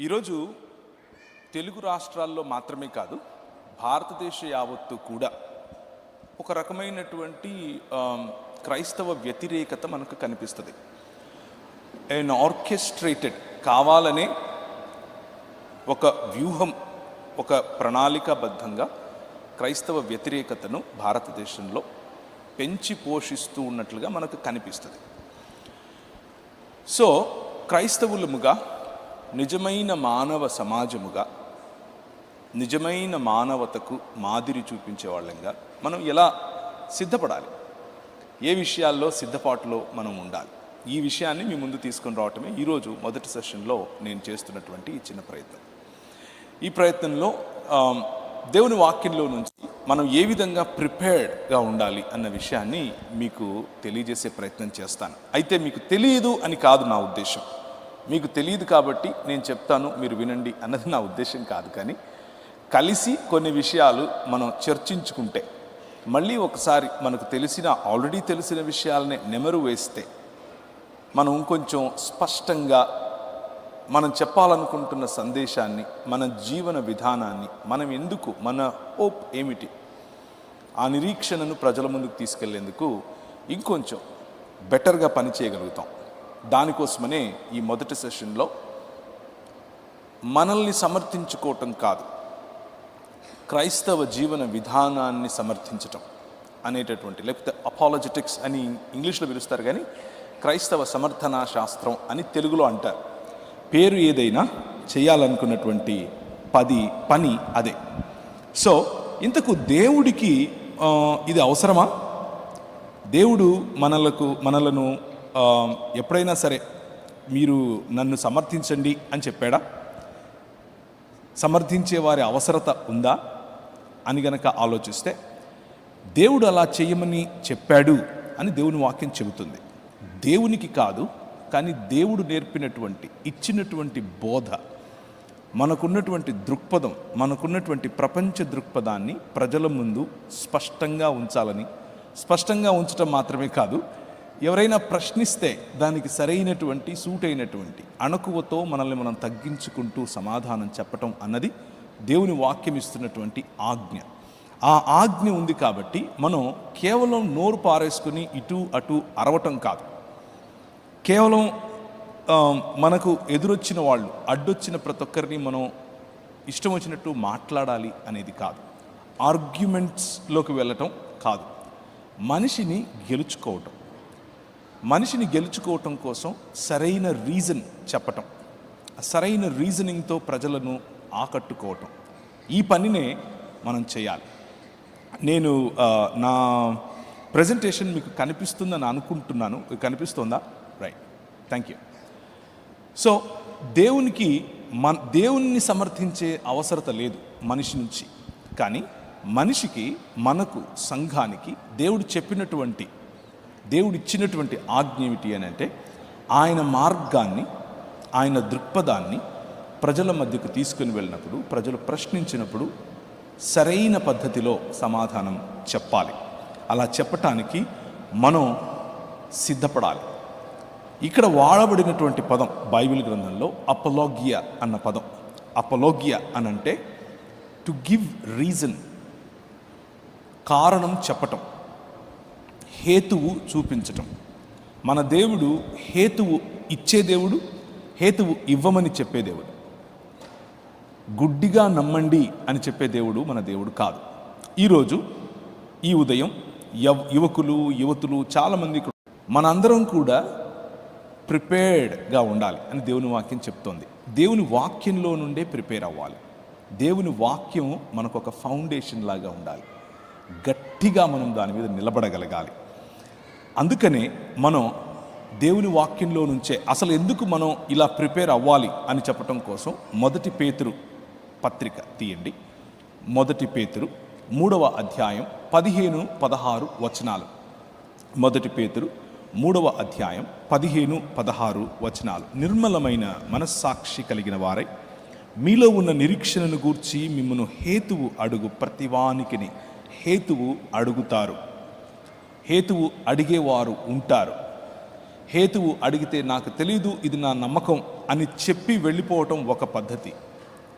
ఈరోజు తెలుగు రాష్ట్రాల్లో మాత్రమే కాదు, భారతదేశ యావత్తు కూడా ఒక రకమైనటువంటి క్రైస్తవ వ్యతిరేకత మనకు కనిపిస్తుంది. అండ్ ఆర్కెస్ట్రేటెడ్ కావాలనే ఒక వ్యూహం, ఒక ప్రణాళికాబద్ధంగా క్రైస్తవ వ్యతిరేకతను భారతదేశంలో పెంచి పోషిస్తూ ఉన్నట్లుగా మనకు కనిపిస్తుంది. సో క్రైస్తవులముగా, నిజమైన మానవ సమాజముగా, నిజమైన మానవతకు మాదిరి చూపించే వాళ్ళంగా మనం ఎలా సిద్ధపడాలి, ఏ విషయాల్లో సిద్ధపాటులో మనం ఉండాలి, ఈ విషయాన్ని మీ ముందు తీసుకొని రావటమే ఈరోజు మొదటి సెషన్లో నేను చేస్తున్నటువంటి ఈ చిన్న ప్రయత్నం. ఈ ప్రయత్నంలో దేవుని వాక్యంలో నుంచి మనం ఏ విధంగా ప్రిపేర్డ్గా ఉండాలి అన్న విషయాన్ని మీకు తెలియజేసే ప్రయత్నం చేస్తాను. అయితే మీకు తెలియదు అని కాదు నా ఉద్దేశం, మీకు తెలియదు కాబట్టి నేను చెప్తాను మీరు వినండి అన్నది నా ఉద్దేశం కాదు. కానీ కలిసి కొన్ని విషయాలు మనం చర్చించుకుంటే, మళ్ళీ ఒకసారి మనకు ఆల్రెడీ తెలిసిన విషయాలనే నెమరు వేస్తే మనం ఇంకొంచెం స్పష్టంగా మనం చెప్పాలనుకుంటున్న సందేశాన్ని, మన జీవన విధానాన్ని, మనం ఎందుకు, మన హోప్ ఏమిటి, ఆ నిరీక్షణను ప్రజల ముందుకు తీసుకెళ్లేందుకు ఇంకొంచెం బెటర్గా పనిచేయగలుగుతాం. దానికోసమనే ఈ మొదటి సెషన్లో మనల్ని సమర్థించుకోవటం కాదు, క్రైస్తవ జీవన విధానాన్ని సమర్థించటం అనేటటువంటి, లేకపోతే అపాలజెటిక్స్ అని ఇంగ్లీష్లో పిలుస్తారు, కానీ క్రైస్తవ సమర్థనా శాస్త్రం అని తెలుగులో అంటారు. పేరు ఏదైనా చేయాలనుకున్నటువంటి పని అదే. సో ఇంతకు దేవుడికి ఇది అవసరమా? దేవుడు మనలను ఎప్పుడైనా సరే మీరు నన్ను సమర్థించండి అని చెప్పాడా? సమర్థించే వారి అవసరత ఉందా అని గనక ఆలోచిస్తే, దేవుడు అలా చేయమని చెప్పాడు అని దేవుని వాక్యం చెబుతుంది. దేవునికి కాదు, కానీ దేవుడు నేర్పినటువంటి, ఇచ్చినటువంటి బోధ, మనకున్నటువంటి దృక్పథం, మనకున్నటువంటి ప్రపంచ దృక్పథాన్ని ప్రజల ముందు స్పష్టంగా ఉంచాలని, స్పష్టంగా ఉంచడం మాత్రమే కాదు, ఎవరైనా ప్రశ్నిస్తే దానికి సరైనటువంటి, సూటైనటువంటి అణకువతో మనల్ని మనం తగ్గించుకుంటూ సమాధానం చెప్పటం అన్నది దేవుని వాక్యం ఇస్తున్నటువంటి ఆజ్ఞ. ఆ ఆజ్ఞ ఉంది కాబట్టి మనం కేవలం నోరు పారేసుకుని ఇటు అటు అరవటం కాదు, కేవలం మనకు ఎదురొచ్చిన వాళ్ళు, అడ్డొచ్చిన ప్రతి ఒక్కరిని మనం ఇష్టం వచ్చినట్టు మాట్లాడాలి అనేది కాదు, ఆర్గ్యుమెంట్స్లోకి వెళ్ళటం కాదు, మనిషిని గెలుచుకోవటం కోసం సరైన రీజన్ చెప్పటం, సరైన రీజనింగ్తో ప్రజలను ఆకట్టుకోవటం, ఈ పనినే మనం చేయాలి. నేను నా ప్రజెంటేషన్ మీకు కనిపిస్తుందని అనుకుంటున్నాను. కనిపిస్తుందా? Right, thank you. సో దేవుణ్ణి సమర్థించే అవసరత లేదు మనిషి నుంచి. కానీ మనిషికి, మనకు, సంఘానికి దేవుడు ఇచ్చినటువంటి ఆజ్ఞ ఏమిటి అని అంటే, ఆయన మార్గాన్ని, ఆయన దృక్పథాన్ని ప్రజల మధ్యకు తీసుకుని వెళ్ళినప్పుడు, ప్రజలు ప్రశ్నించినప్పుడు సరైన పద్ధతిలో సమాధానం చెప్పాలి. అలా చెప్పటానికి మనం సిద్ధపడాలి. ఇక్కడ వాడబడినటువంటి పదం బైబిల్ గ్రంథంలో అపలోగియా అన్న పదం. అపలోగియా అనంటే టు గివ్ రీజన్, కారణం చెప్పటం, హేతువు చూపించటం. మన దేవుడు హేతువు ఇచ్చే దేవుడు, హేతువు ఇవ్వమని చెప్పే దేవుడు. గుడ్డిగా నమ్మండి అని చెప్పే దేవుడు మన దేవుడు కాదు. ఈరోజు ఈ ఉదయం యువతులు చాలామంది మనందరం కూడా ప్రిపేర్డ్గా ఉండాలి అని దేవుని వాక్యం చెప్తోంది. దేవుని వాక్యంలో నుండే ప్రిపేర్ అవ్వాలి. దేవుని వాక్యం మనకు ఒక ఫౌండేషన్ లాగా ఉండాలి, గట్టిగా మనం దాని మీద నిలబడగలగాలి. అందుకనే మనం దేవుని వాక్యంలో నుంచే అసలు ఎందుకు మనం ఇలా ప్రిపేర్ అవ్వాలి అని చెప్పటం కోసం మొదటి పేతురు పత్రిక తీయండి. మొదటి పేతురు 3వ అధ్యాయం 15-16 వచనాలు. మొదటి పేతురు 3వ అధ్యాయం 15-16 వచనాలు. నిర్మలమైన మనస్సాక్షి కలిగిన వారై మీలో ఉన్న నిరీక్షణను గూర్చి మిమ్మను హేతువు అడుగు ప్రతివానికిని హేతువు అడుగుతారు, హేతువు అడిగేవారు ఉంటారు. హేతువు అడిగితే నాకు తెలీదు, ఇది నా నమ్మకం అని చెప్పి వెళ్ళిపోవటం ఒక పద్ధతి.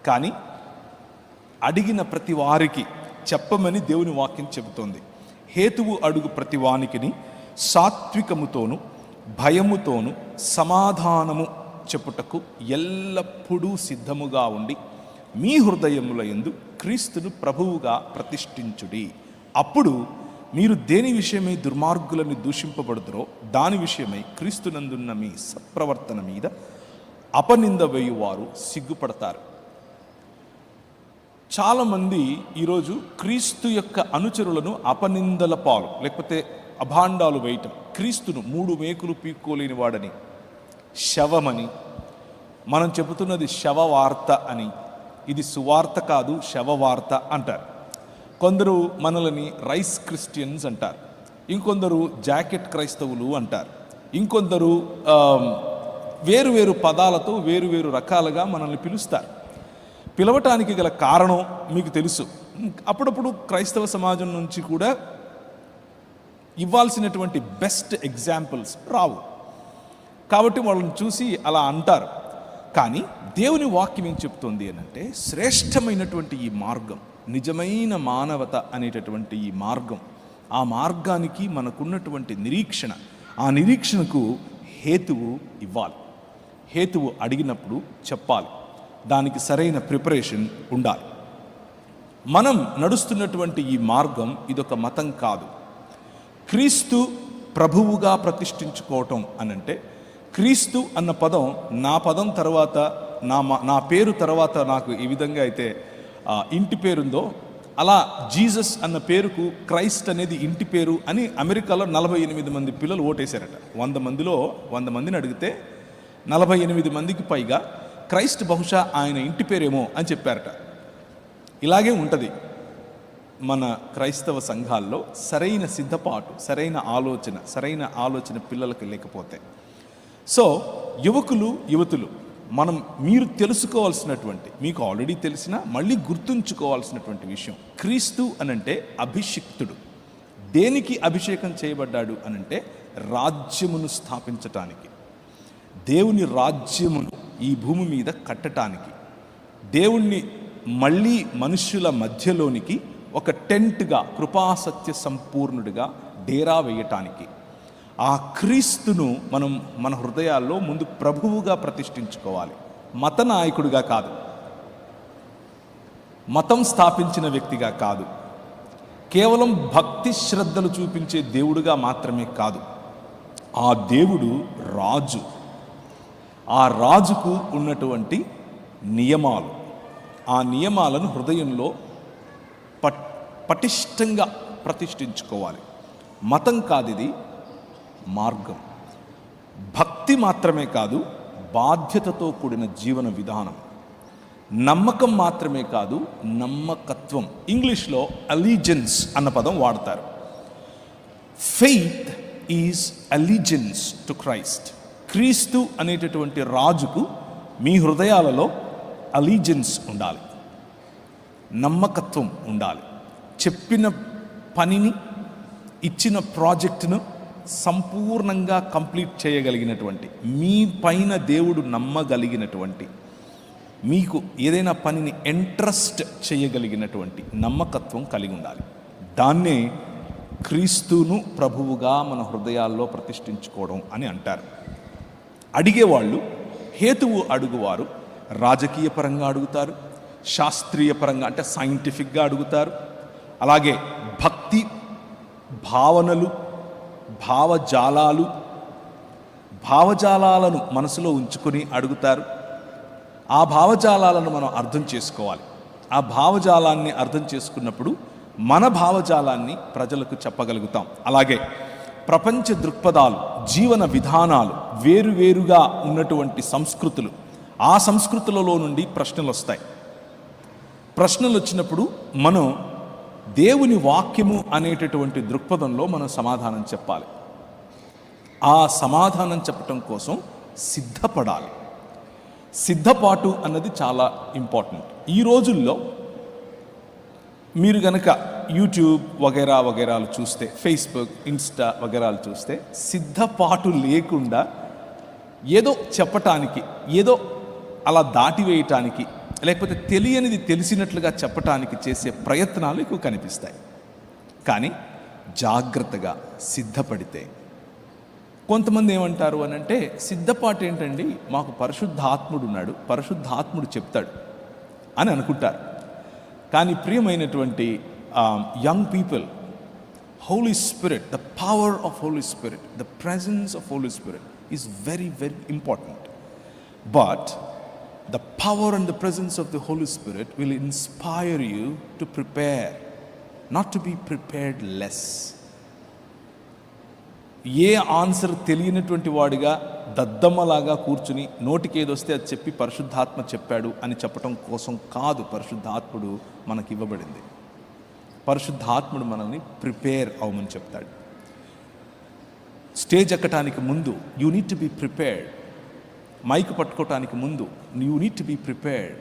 కానీ అడిగిన ప్రతి వారికి చెప్పమని దేవుని వాక్యం చెబుతోంది. హేతువు అడుగు ప్రతి వానికిని సాత్వికముతోను భయముతోను సమాధానము చెప్పుటకు ఎల్లప్పుడూ సిద్ధముగా ఉండి మీ హృదయముల యందు క్రీస్తును ప్రభువుగా ప్రతిష్ఠించుడి. అప్పుడు మీరు దేని విషయమై దుర్మార్గులను దూషింపబడుదురో దాని విషయమై క్రీస్తునందున్న మీ సత్ప్రవర్తన మీద అపనింద వేయువారు సిగ్గుపడతారు. చాలామంది ఈరోజు క్రీస్తు యొక్క అనుచరులను అపనిందల పాలు లేకపోతే అభాండాలు వేయటం, క్రీస్తును 3 మేకులు పీక్కోలేని వాడని, శవమని, మనం చెబుతున్నది శవవార్త అని, ఇది సువార్త కాదు శవవార్త అంటారు. కొందరు మనల్ని రైస్ క్రిస్టియన్స్ అంటారు, ఇంకొందరు జాకెట్ క్రైస్తవులు అంటారు, ఇంకొందరు వేరు పదాలతో వేరు రకాలుగా మనల్ని పిలుస్తారు. పిలవటానికి గల కారణం మీకు తెలుసు. అప్పుడప్పుడు క్రైస్తవ సమాజం నుంచి కూడా ఇవ్వాల్సినటువంటి బెస్ట్ ఎగ్జాంపుల్స్ రావు, కాబట్టి వాళ్ళని చూసి అలా అంటారు. కానీ దేవుని వాక్యం ఏం చెప్తుంది అనంటే, శ్రేష్టమైనటువంటి ఈ మార్గం, నిజమైన మానవత అనేటటువంటి ఈ మార్గం, ఆ మార్గానికి మనకున్నటువంటి నిరీక్షణ, ఆ నిరీక్షణకు హేతువు ఇవ్వాలి. హేతువు అడిగినప్పుడు చెప్పాలి, దానికి సరైన ప్రిపరేషన్ ఉండాలి. మనం నడుస్తున్నటువంటి ఈ మార్గం ఇదొక మతం కాదు. క్రీస్తు ప్రభువుగా ప్రతిష్ఠించుకోవటం అనంటే, క్రీస్తు అన్న పదం నా పదం తర్వాత నా పేరు తర్వాత నాకు ఈ విధంగా అయితే ఇంటి పేరుందో, అలా జీసస్ అన్న పేరుకు క్రైస్ట్ అనేది ఇంటి పేరు అని అమెరికాలో 48 మంది పిల్లలు ఓటేశారట. 100 మందిలో 100 మందిని అడిగితే 48 మందికి పైగా క్రైస్ట్ బహుశా ఆయన ఇంటి పేరేమో అని చెప్పారట. ఇలాగే ఉంటుంది మన క్రైస్తవ సంఘాల్లో సరైన సిద్ధపాటు, సరైన ఆలోచన పిల్లలకి లేకపోతే. సో యువతులు మీరు తెలుసుకోవాల్సినటువంటి, మీకు ఆల్రెడీ తెలిసిన మళ్ళీ గుర్తుంచుకోవాల్సినటువంటి విషయం, క్రీస్తు అనంటే అభిషిక్తుడు. దేనికి అభిషేకం చేయబడ్డాడు అనంటే రాజ్యమును స్థాపించటానికి, దేవుని రాజ్యమును ఈ భూమి మీద కట్టడానికి, దేవుణ్ణి మళ్ళీ మనుష్యుల మధ్యలోనికి ఒక టెంట్గా, కృపాసత్య సంపూర్ణుడిగా డేరా వేయటానికి, ఆ క్రీస్తును మనం మన హృదయాల్లో ముందు ప్రభువుగా ప్రతిష్ఠించుకోవాలి. మత నాయకుడిగా కాదు, మతం స్థాపించిన వ్యక్తిగా కాదు, కేవలం భక్తి శ్రద్ధలు చూపించే దేవుడుగా మాత్రమే కాదు. ఆ దేవుడు రాజు. ఆ రాజుకు ఉన్నటువంటి నియమాలు, ఆ నియమాలను హృదయంలో పటిష్టంగా ప్రతిష్ఠించుకోవాలి. మతం కాదు, ఇది మార్గం. భక్తి మాత్రమే కాదు, బాధ్యతతో కూడిన జీవన విధానం. నమ్మకం మాత్రమే కాదు, నమ్మకత్వం. ఇంగ్లీష్లో అలీజెన్స్ అన్న పదం వాడతారు. Faith is allegiance to Christ. క్రీస్తు అనేటటువంటి రాజుకు మీ హృదయాలలో అలీజెన్స్ ఉండాలి, నమ్మకత్వం ఉండాలి. చెప్పిన పనిని, ఇచ్చిన ప్రాజెక్టును సంపూర్ణంగా కంప్లీట్ చేయగలిగినటువంటి, మీ పైన దేవుడు నమ్మగలిగినటువంటి, మీకు ఏదైనా పనిని ఇంట్రెస్ట్ చేయగలిగినటువంటి నమ్మకత్వం కలిగి ఉండాలి. దాన్నే క్రీస్తును ప్రభువుగా మన హృదయాల్లో ప్రతిష్ఠించుకోవడం అని అంటారు. అడిగేవాళ్ళు, హేతువు అడుగువారు రాజకీయ పరంగా అడుగుతారు, శాస్త్రీయ పరంగా అంటే సైంటిఫిక్గా అడుగుతారు, అలాగే భక్తి భావనలు, భావజాలాలను మనసులో ఉంచుకొని అడుగుతారు. ఆ భావజాలాలను మనం అర్థం చేసుకోవాలి. ఆ భావజాలాన్ని అర్థం చేసుకున్నప్పుడు మన భావజాలాన్ని ప్రజలకు చెప్పగలుగుతాం. అలాగే ప్రపంచ దృక్పథాలు, జీవన విధానాలు, వేరువేరుగా ఉన్నటువంటి సంస్కృతులు, ఆ సంస్కృతులలో నుండి ప్రశ్నలు వస్తాయి. ప్రశ్నలు వచ్చినప్పుడు మనం దేవుని వాక్యము అనేటటువంటి దృక్పథంలో మనం సమాధానం చెప్పాలి. ఆ సమాధానం చెప్పటం కోసం సిద్ధపడాలి. సిద్ధపాటు అన్నది చాలా ఇంపార్టెంట్. ఈ రోజుల్లో మీరు గనక యూట్యూబ్ వగైరాలు చూస్తే, ఫేస్బుక్, ఇన్స్టా వగైరాలు చూస్తే సిద్ధపాటు లేకుండా ఏదో చెప్పటానికి, ఏదో అలా దాటివేయటానికి, లేకపోతే తెలియనిది తెలిసినట్లుగా చెప్పటానికి చేసే ప్రయత్నాలు ఎక్కువ కనిపిస్తాయి. కానీ జాగ్రత్తగా సిద్ధపడితే, కొంతమంది ఏమంటారు అని అంటే, సిద్ధపాటు ఏంటండి, మాకు పరిశుద్ధాత్ముడు ఉన్నాడు, పరిశుద్ధాత్ముడు చెప్తాడు అని అనుకుంటారు. కానీ ప్రియమైనటువంటి young people, Holy Spirit, the power of Holy Spirit, the presence of Holy Spirit is very very important. But the power and the presence of the Holy Spirit will inspire you to prepare, not to be prepared less. A answer తెలియనటువంటి వాడిగా దద్దమ్మలాగా కూర్చుని నోటికి ఏదొస్తే అది చెప్పి పరిశుద్ధాత్మ చెప్పాడు అని చెప్పటం కోసం కాదు పరిశుద్ధాత్ముడు మనకి ఇవ్వబడింది. పరిశుద్ధాత్ముడు మనల్ని ప్రిపేర్ అవ్వమని చెప్తాడు. స్టేజ్ ఎక్కటానికి ముందు you need to be prepared. Mic పట్టుకోవటానికి ముందు you need to be prepared.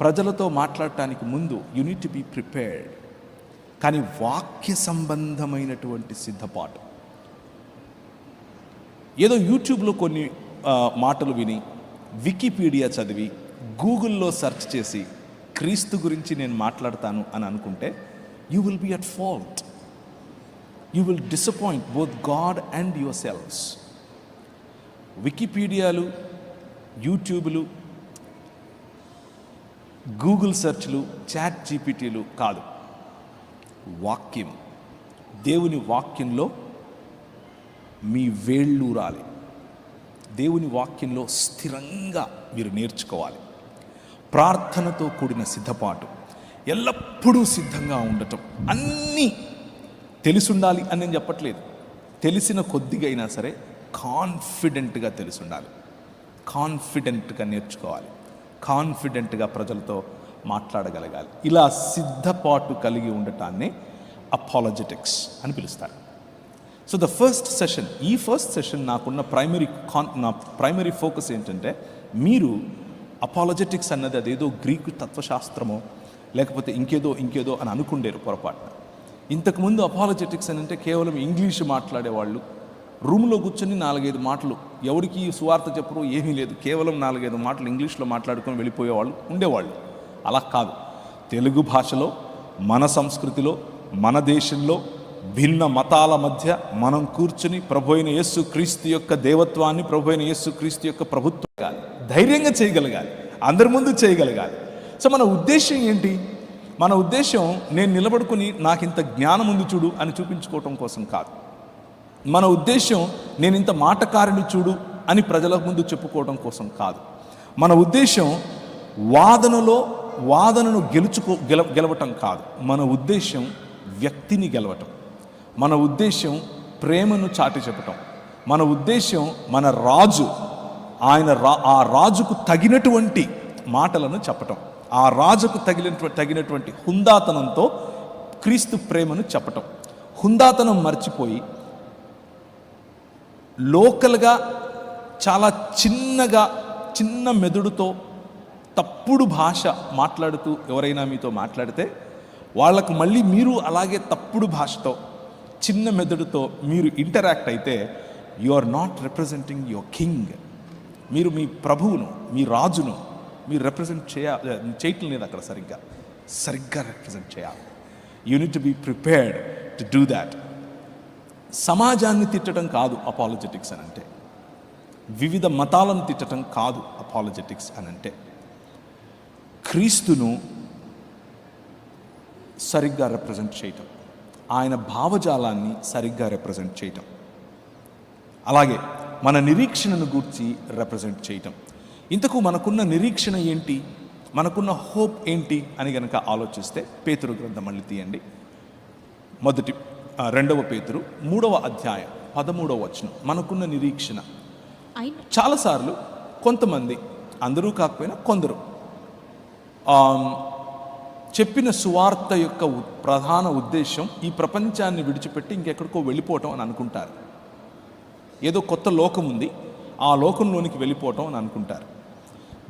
ప్రజలతో మాట్లాడటానికి ముందు you need to be prepared. కానీ వాక్య సంబంధమైనటువంటి సిద్ధపాటు, ఏదో యూట్యూబ్లో కొన్ని మాటలు విని, వికీపీడియా చదివి, గూగుల్లో సెర్చ్ చేసి క్రీస్తు గురించి నేను మాట్లాడతాను అని అనుకుంటే you will be at fault. You will disappoint both God and yourselves. వికీపీడియాలు, యూట్యూబ్లు, గూగుల్ సెర్చ్లు, చాట్ జీపీటీలు కాదు, వాక్యం. దేవుని వాక్యంలో మీ వేళ్ళూరాలి. దేవుని వాక్యంలో స్థిరంగా మీరు నేర్చుకోవాలి. ప్రార్థనతో కూడిన సిద్ధపాటు, ఎల్లప్పుడూ సిద్ధంగా ఉండటం. అన్నీ తెలిసి ఉండాలి అని నేను చెప్పట్లేదు, తెలిసిన కొద్దిగా అయినా సరే కాన్ఫిడెంట్గా తెలిసి ఉండాలి. కాన్ఫిడెంట్గా నేర్చుకోవాలి, కాన్ఫిడెంట్గా ప్రజలతో మాట్లాడగలగాలి. ఇలా సిద్ధపాటు కలిగి ఉండటాన్ని అపాలజెటిక్స్ అని పిలుస్తారు. సో ద ఫస్ట్ సెషన్, ఈ ఫస్ట్ సెషన్ నాకున్న ప్రైమరీ ఫోకస్ ఏంటంటే, మీరు అపాలజెటిక్స్ అన్నది అదేదో గ్రీకు తత్వశాస్త్రమో లేకపోతే ఇంకేదో అని అనుకుండేరు పొరపాటున. ఇంతకుముందు అపాలజెటిక్స్ అని అంటే కేవలం ఇంగ్లీష్ మాట్లాడేవాళ్ళు, రూమ్లో కూర్చొని 4-5 మాటలు, ఎవరికి సువార్త చెప్పరు, ఏమీ లేదు, కేవలం 4-5 మాటలు ఇంగ్లీష్లో మాట్లాడుకొని వెళ్ళిపోయేవాళ్ళు ఉండేవాళ్ళు. అలా కాదు, తెలుగు భాషలో, మన సంస్కృతిలో, మన దేశంలో, భిన్న మతాల మధ్య మనం కూర్చుని ప్రభు అయిన యేసు క్రీస్తు యొక్క దేవత్వాన్ని, ప్రభు అయిన యేసు క్రీస్తు యొక్క ప్రభుత్వం ధైర్యంగా చేయగలగాలి, అందరి ముందు చేయగలగాలి. సో మన ఉద్దేశం ఏంటి? మన ఉద్దేశం నేను నిలబడుకుని నాకు ఇంత జ్ఞానం ఉంది చూడు అని చూపించుకోవటం కోసం కాదు. మన ఉద్దేశం నేను ఇంత మాటకారిని చూడు అని ప్రజల ముందు చెప్పుకోవడం కోసం కాదు. మన ఉద్దేశం వాదనను గెలవటం కాదు. మన ఉద్దేశం వ్యక్తిని గెలవటం. మన ఉద్దేశం ప్రేమను చాటి చెప్పటం. మన ఉద్దేశం మన రాజు, ఆ రాజుకు తగినటువంటి మాటలను చెప్పటం, ఆ రాజుకు తగినటువంటి హుందాతనంతో క్రీస్తు ప్రేమను చెప్పటం. హుందాతనం మర్చిపోయి లోకల్గా చాలా చిన్న మెదడుతో తప్పుడు భాష మాట్లాడుతూ ఎవరైనా మీతో మాట్లాడితే వాళ్ళకు మళ్ళీ మీరు అలాగే తప్పుడు భాషతో, చిన్న మెదడుతో మీరు ఇంటరాక్ట్ అయితే you are not representing your king. మీరు మీ ప్రభువును, మీ రాజును మీరు రిప్రజెంట్ చేయటం లేదు. అక్కడ సరిగ్గా రిప్రజెంట్ చేయాలి. You need to be prepared to do that. సమాజాన్ని తిట్టడం కాదు అపాలజెటిక్స్ అని అంటే, వివిధ మతాలను తిట్టడం కాదు అపాలజెటిక్స్ అని అంటే, క్రీస్తును సరిగ్గా రిప్రజెంట్ చేయటం, ఆయన భావజాలాన్ని సరిగ్గా రిప్రజెంట్ చేయటం, అలాగే మన నిరీక్షణను గూర్చి రిప్రజెంట్ చేయటం. ఇంతకు మనకున్న నిరీక్షణ ఏంటి, మనకున్న హోప్ ఏంటి అని గనక ఆలోచిస్తే, పేతురు గ్రంథం మళ్ళీ తీయండి, 2 పేతురు 3వ అధ్యాయం 13వ వచనం. మనకున్న నిరీక్షణ చాలాసార్లు కొంతమంది, అందరూ కాకపోయినా కొందరు, చెప్పిన సువార్త యొక్క ప్రధాన ఉద్దేశం ఈ ప్రపంచాన్ని విడిచిపెట్టి ఇంకెక్కడికో వెళ్ళిపోవటం అని అనుకుంటారు. ఏదో కొత్త లోకం ఉంది, ఆ లోకంలోనికి వెళ్ళిపోవటం అని అనుకుంటారు.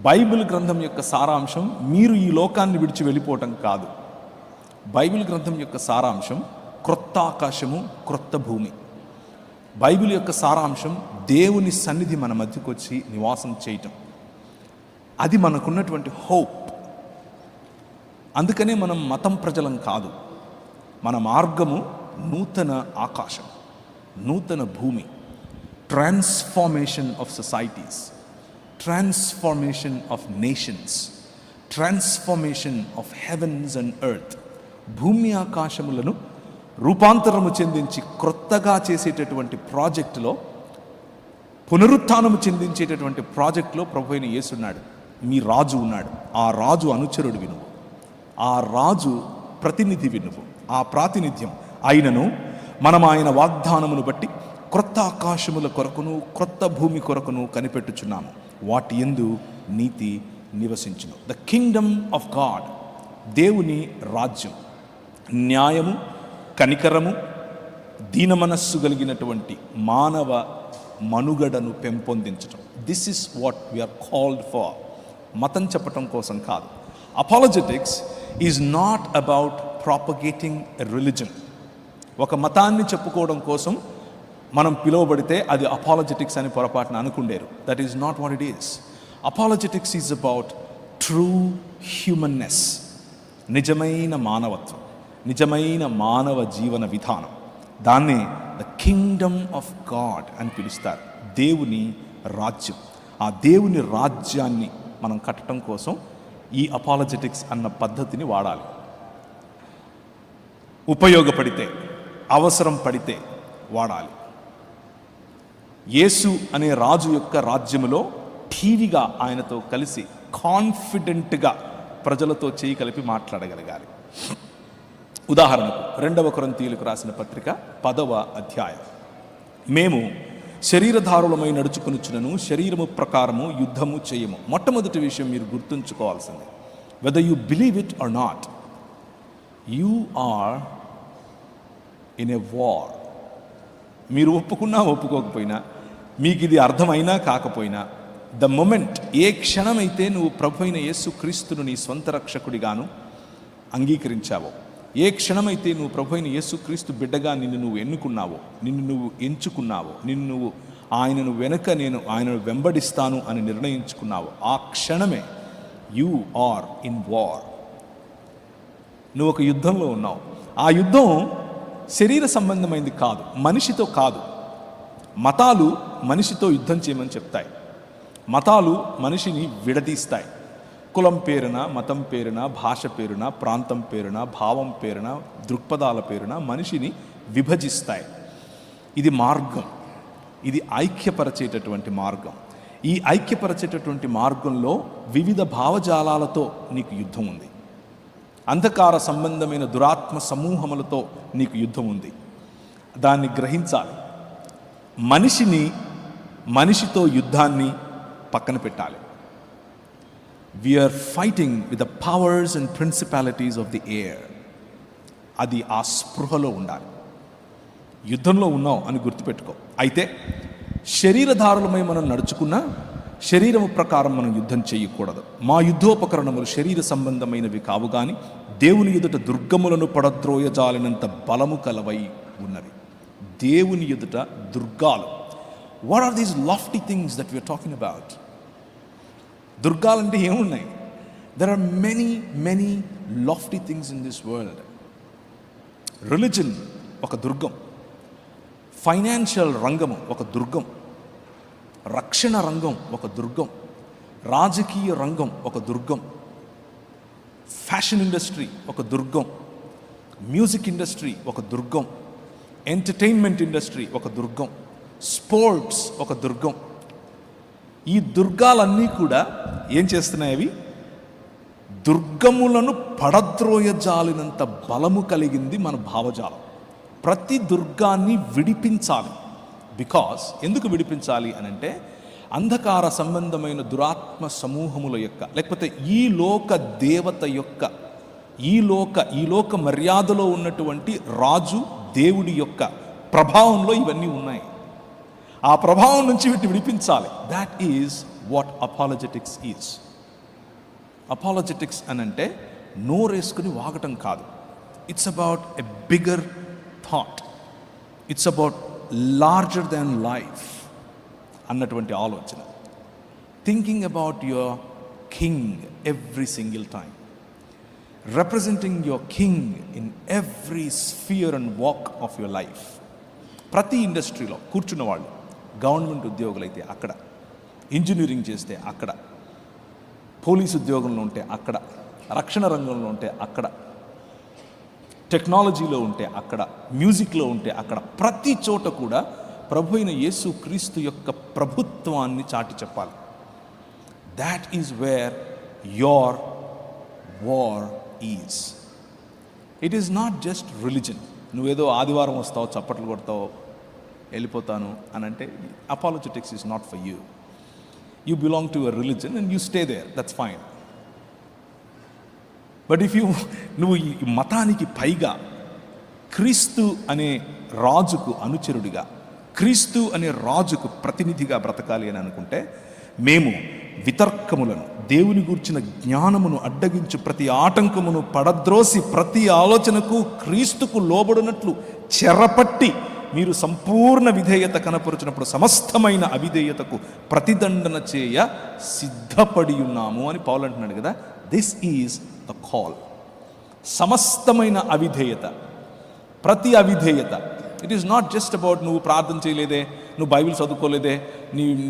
బైబిల్ గ్రంథం యొక్క సారాంశం మీరు ఈ లోకాన్ని విడిచి వెళ్ళిపోవటం కాదు, బైబిల్ గ్రంథం యొక్క సారాంశం క్రొత్త ఆకాశము, క్రొత్త భూమి. బైబిల్ యొక్క సారాంశం దేవుని సన్నిధి మన మధ్యకు వచ్చి నివాసం చేయటం. అది మనకున్నటువంటి హోప్. అందుకనే మనం మతం ప్రజలం కాదు. మన మార్గము నూతన ఆకాశం, నూతన భూమి. Transformation of societies, transformation of nations, transformation of heavens and earth. భూమి ఆకాశములను రూపాంతరము చెందించి క్రొత్తగా చేసేటటువంటి ప్రాజెక్టులో, పునరుత్థానము చెందించేటటువంటి ప్రాజెక్టులో ప్రభు అయిన యేసు ఉన్నాడు. మీ రాజు ఉన్నాడు. ఆ రాజు అనుచరుడు వినువు, ఆ రాజు ప్రతినిధి వినువు. ఆ ప్రాతినిధ్యం అయినను మనం ఆయన వాగ్దానమును బట్టి క్రొత్త ఆకాశముల కొరకును క్రొత్త భూమి కొరకును కనిపెట్టుచున్నాము. వాటి యందు నీతి నివసించును. ద కింగ్డమ్ ఆఫ్ గాడ్, దేవుని రాజ్యం, న్యాయము, కనికరము, దీన మనస్సు కలిగినటువంటి మానవ మనుగడను పెంపొందించటం. This is what we're called for. మతం చెప్పటం కోసం కాదు. Apologetics is not about propagating a religion. ఒక మతాన్ని చెప్పుకోవడం కోసం మనం పిలువబడితే అది అపాలజెటిక్స్ అని పొరపాటున అనుకుండేరు. That is not what it is. Apologetics is about true humanness, నిజమైన మానవత్వం, నిజమైన మానవ జీవన విధానం. దాన్నే ద కింగ్డమ్ ఆఫ్ గాడ్ అని పిలుస్తారు. దేవుని రాజ్యం. ఆ దేవుని రాజ్యాన్ని మనం కట్టడం కోసం ఈ అపాలజెటిక్స్ అన్న పద్ధతిని వాడాలి. ఉపయోగపడితే, అవసరం పడితే వాడాలి. యేసు అనే రాజు యొక్క రాజ్యములో ఠీవిగా ఆయనతో కలిసి కాన్ఫిడెంట్గా ప్రజలతో చేయి కలిపి మాట్లాడగలగాలి. ఉదాహరణకు 2వ కొరింథీయులకు రాసిన పత్రిక 10వ అధ్యాయం. మేము శరీరధారులమై నడుచుకొనుచున్నను శరీరము ప్రకారము యుద్ధము చేయము. మొట్టమొదటి విషయం మీరు గుర్తుంచుకోవాల్సింది, whether you believe it or not, you are in a war. మీరు ఒప్పుకున్నా ఒప్పుకోకపోయినా, మీకు ఇది అర్థమైనా కాకపోయినా, ద మొమెంట్, ఏ క్షణమైతే నువ్వు ప్రభు అయిన యేసు క్రీస్తును నీ స్వంత రక్షకుడిగాను అంగీకరించావో, ఏ క్షణమైతే నువ్వు ప్రభు అయిన యేసు క్రీస్తు బిడ్డగా నిన్ను నువ్వు ఎన్నుకున్నావో, నిన్ను నువ్వు ఎంచుకున్నావో, నిన్ను నువ్వు ఆయనను వెనక నేను ఆయనను వెంబడిస్తాను అని నిర్ణయించుకున్నావో, ఆ క్షణమే యు ఆర్ ఇన్ వార్. నువ్వు ఒక యుద్ధంలో ఉన్నావు. ఆ యుద్ధం శరీర సంబంధమైంది కాదు, మనిషితో కాదు. మతాలు మనిషితో యుద్ధం చేయమని చెప్తాయి. మతాలు మనిషిని విడదీస్తాయి. కులం పేరున, మతం పేరున, భాష పేరున, ప్రాంతం పేరున, భావం పేరున, దృక్పథాల పేరున మనిషిని విభజిస్తాయి. ఇది మార్గం, ఇది ఐక్యపరచేటటువంటి మార్గం. ఈ ఐక్యపరచేటటువంటి మార్గంలో వివిధ భావజాలాలతో నీకు యుద్ధం ఉంది. అంధకార సంబంధమైన దురాత్మ సమూహములతో నీకు యుద్ధం ఉంది. దాన్ని గ్రహించాలి. మనిషితో యుద్ధాన్ని పక్కన పెట్టాలి. We are fighting with the powers and principalities of the air. అది ఆ స్పృహలో ఉండాలి. యుద్ధంలో ఉన్నాం అని గుర్తుపెట్టుకో. అయితే శరీరధారులమై మనం నడుచుకున్నా శరీరము ప్రకారం మనం యుద్ధం చేయకూడదు. మా యుద్ధోపకరణములు శరీర సంబంధమైనవి కావు గాని దేవుని ఎదుట దుర్గములను పడద్రోయజాలినంత బలము కలవై ఉన్నవి. దేవుని ఎదుట దుర్గాలు. What are these lofty things that we're talking about? దుర్గాలంటే ఏమున్నాయి? There are many lofty things in this world. Religion ఒక దుర్గం, ఫైనాన్షియల్ రంగము ఒక దుర్గం, రక్షణ రంగం ఒక దుర్గం, రాజకీయ రంగం ఒక దుర్గం, ఫ్యాషన్ ఇండస్ట్రీ ఒక దుర్గం, మ్యూజిక్ ఇండస్ట్రీ ఒక దుర్గం, ఎంటర్టైన్మెంట్ ఇండస్ట్రీ ఒక దుర్గం, స్పోర్ట్స్ ఒక దుర్గం. ఈ దుర్గాలన్నీ కూడా ఏం చేస్తున్నాయి? అవి దుర్గములను పడద్రోయజాలినంత బలము కలిగింది మన భావజాలం. ప్రతి దుర్గాన్ని విడిపించాలి. బికాస్ ఎందుకు విడిపించాలి అని అంటే, అంధకార సంబంధమైన దురాత్మ సమూహముల యొక్క, లేకపోతే ఈ లోక దేవత యొక్క, ఈ లోక మర్యాదలో ఉన్నటువంటి రాజు దేవుడి యొక్క ప్రభావంలో ఇవన్నీ ఉన్నాయి. ఆ ప్రభావం నుంచి వీటిని విడిపించాలి. That is what apologetics is. Apologetics అని అంటే నోరేసుకుని వాగటం కాదు, it's about a bigger thought, it's about larger than life అన్నటువంటి ఆలోచన. Thinking about your king every single time, representing your king in every sphere and walk of your life. ప్రతి ఇండస్ట్రీలో కూర్చున్న వాళ్ళు, గవర్నమెంట్ ఉద్యోగులు అయితే అక్కడ, ఇంజనీరింగ్ చేస్తే అక్కడ, పోలీసు ఉద్యోగంలో ఉంటే అక్కడ, రక్షణ రంగంలో ఉంటే అక్కడ, టెక్నాలజీలో ఉంటే అక్కడ, మ్యూజిక్లో ఉంటే అక్కడ, ప్రతి చోట కూడా ప్రభు అయిన యేసు క్రీస్తు యొక్క ప్రభుత్వాన్ని చాటి చెప్పాలి. That is where your war is. It is not just religion. నువ్వేదో ఆదివారం వస్తావు, చప్పట్లు కొడతావు, వెళ్ళిపోతాను అని అంటే apologetics is not for you. You belong to a religion and you stay there, that's fine. But if నువ్వు ఈ మతానికి పైగా క్రీస్తు అనే రాజుకు అనుచరుడిగా, క్రీస్తు అనే రాజుకు ప్రతినిధిగా బ్రతకాలి అని అనుకుంటే, మేము వితర్కములను, దేవుని గూర్చిన జ్ఞానమును అడ్డగించు ప్రతి ఆటంకమును పడద్రోసి ప్రతి ఆలోచనకు క్రీస్తుకు లోబడినట్లు చెరపట్టి మీరు సంపూర్ణ విధేయత కనపరుచినప్పుడు సమస్తమైన అవిధేయతకు ప్రతిదండన చేయ సిద్ధపడి ఉన్నాము అని పౌలు అంటున్నాడు కదా. This is the call. సమస్తమైన అవిధేయత, ప్రతి అవిధేయత. It is not just about నువ్వు ప్రార్థన చేయలేదే, నువ్వు బైబిల్ చదువుకోలేదే,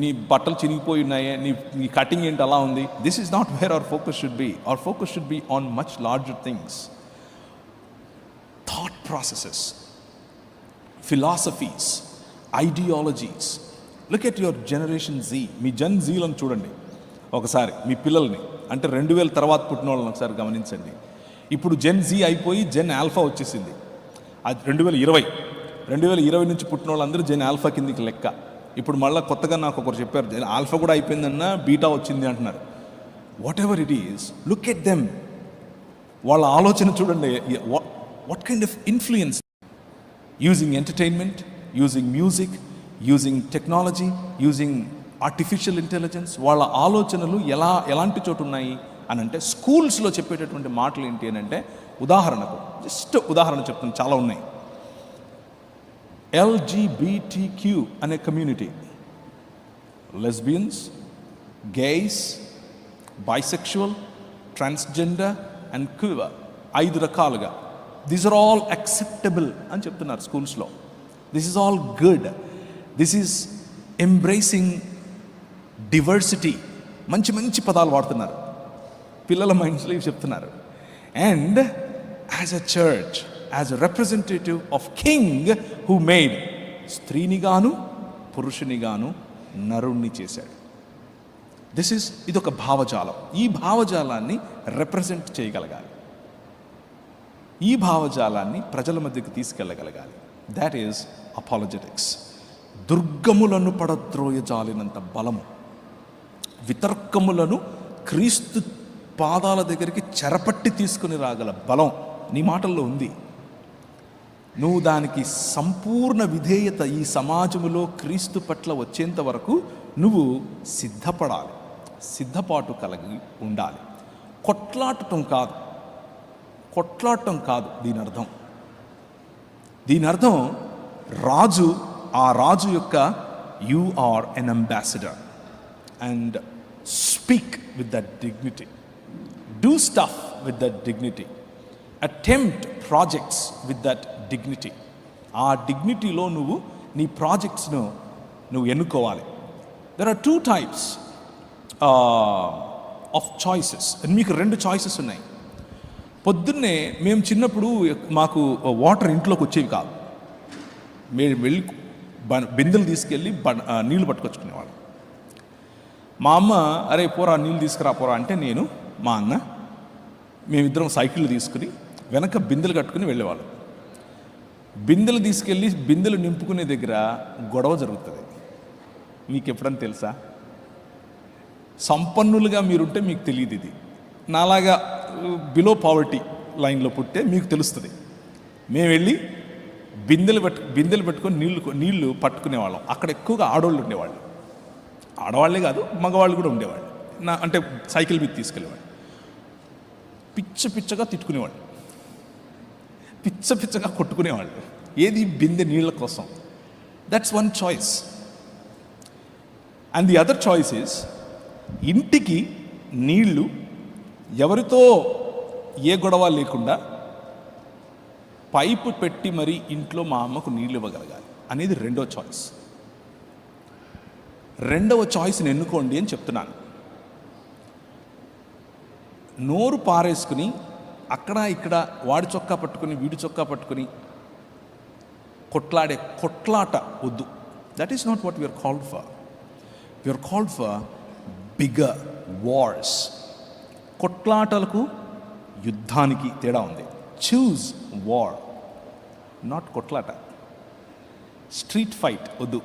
నీ బట్టలు చినిగిపోయి ఉన్నాయే, నీ కటింగ్ ఏంటి అలా ఉంది. This is not where our focus should be. Our focus should be on much larger things. Thought processes, philosophies, ideologies. Look at your generation Z. మీ జన్ జీలను చూడండి ఒకసారి, మీ పిల్లల్ని, అంటే 2000 తర్వాత పుట్టిన వాళ్ళని ఒకసారి గమనించండి. ఇప్పుడు జెన్ జీ అయిపోయి జెన్ ఆల్ఫా వచ్చేసింది. అది 2020 నుంచి పుట్టిన వాళ్ళందరూ జెన్ ఆల్ఫా కిందికి లెక్క. ఇప్పుడు మళ్ళీ కొత్తగా నాకు ఒకరు చెప్పారు, జెన్ ఆల్ఫా కూడా అయిపోయిందన్న, బీటా వచ్చింది అంటున్నారు. What ever it is, look at them. వాళ్ళ ఆలోచన చూడండి. What kind of influence, using entertainment, using music, using technology, using artificial intelligence. వాళ్ళ ఆలోచనలు ఎలాంటి చోటు ఉన్నాయి అని అంటే, స్కూల్స్లో చెప్పేటటువంటి మాటలు ఏంటి అని అంటే, ఉదాహరణకు జస్ట్ ఉదాహరణ చెప్తాను, చాలా ఉన్నాయి. LGBTQ అనే community, lesbians, gays, bisexual, transgender and queer, 5 రకాలుగా. దీస్ ఆర్ ఆల్ యాక్సెప్టబుల్ అని చెప్తున్నారు స్కూల్స్లో. This is all good. This is embracing diversity. మంచి మంచి పదాలు వాడుతున్నారు, పిల్లల మైండ్స్లో ఇవి చెప్తున్నారు. And as a church, as a representative of king who made, స్త్రీని గాను పురుషుని గాను నరుణ్ణి చేశాడు. ఇదొక భావజాలం. ఈ భావజాలాన్ని రిప్రజెంట్ చేయగలగాలి, ఈ భావజాలాన్ని ప్రజల మధ్యకు తీసుకెళ్ళగలగాలి. That is apologetics. దుర్గములను పడద్రోయజాలినంత బలము, వితర్కములను క్రీస్తు పాదాల దగ్గరికి చెరపట్టి తీసుకుని రాగల బలం నీ మాటల్లో ఉంది. నువ్వు దానికి సంపూర్ణ విధేయత ఈ సమాజంలో క్రీస్తు పట్ల వచ్చేంత వరకు నువ్వు సిద్ధపడాలి, సిద్ధపాటు కలిగి ఉండాలి. కొట్లాడటం కాదు దీని అర్థం రాజు, ఆ రాజు యొక్క you are an ambassador and speak with that dignity, do stuff with that dignity, attempt projects with that dignity. ఆ డిగ్నిటీలో నువ్వు నీ ప్రాజెక్ట్స్ను నువ్వు ఎన్నుకోవాలి. There are 2 types of choices. మీకు 2 చాయిసెస్ ఉన్నాయి. పొద్దున్నే మేము చిన్నప్పుడు మాకు వాటర్ ఇంట్లోకి వచ్చేవి కాదు. మేము వెళ్ళి బిందెలు తీసుకెళ్ళి నీళ్లు పట్టుకొచ్చుకునేవాళ్ళం. మా అమ్మ, అరే పోరా నీళ్ళు తీసుకురా పోరా అంటే, నేను మా అన్న మేమిద్దరం సైకిళ్ళు తీసుకుని వెనక బిందెలు కట్టుకుని వెళ్ళేవాళ్ళం. బిందెలు తీసుకెళ్ళి బిందెలు నింపుకునే దగ్గర గొడవ జరుగుతుంది. మీకు ఎప్పుడని తెలుసా? సంపన్నులుగా మీరుంటే మీకు తెలియదు ఇది. నాలాగా బిలో పావర్టీ లైన్లో పుట్టే మీకు తెలుస్తుంది. మేము వెళ్ళి బిందెలు పెట్టుకొని నీళ్లు పట్టుకునేవాళ్ళం. అక్కడ ఎక్కువగా ఆడవాళ్ళు ఉండేవాళ్ళు. ఆడవాళ్లే కాదు, మగవాళ్ళు కూడా ఉండేవాళ్ళు. అంటే సైకిల్ మీద తీసుకెళ్ళేవాళ్ళు. పిచ్చగా తిట్టుకునేవాళ్ళు. పిచ్చగా కొట్టుకునేవాళ్ళు. ఏది? బిందె నీళ్ళ కోసం. That's one choice. And the other choice is, ఇంటికి నీళ్లు ఎవరితో ఏ గొడవ లేకుండా పైపు పెట్టి మరి ఇంట్లో మా అమ్మకు నీళ్ళు ఇవ్వగలగాలి అనేది రెండో చాయిస్. రెండవ చాయిస్ని ఎన్నుకోండి అని చెప్తున్నాను. నోరు పారేసుకుని అక్కడ ఇక్కడ వాడి చొక్కా పట్టుకుని వీడి చొక్కా పట్టుకుని కొట్లాట వద్దు. That is not what we're called for. We're called for bigger wars. కొట్లాటలకు యుద్ధానికి తేడా ఉంది. చూజ్ వార్, నాట్ కొట్లాట. స్ట్రీట్ ఫైట్ వద్దు.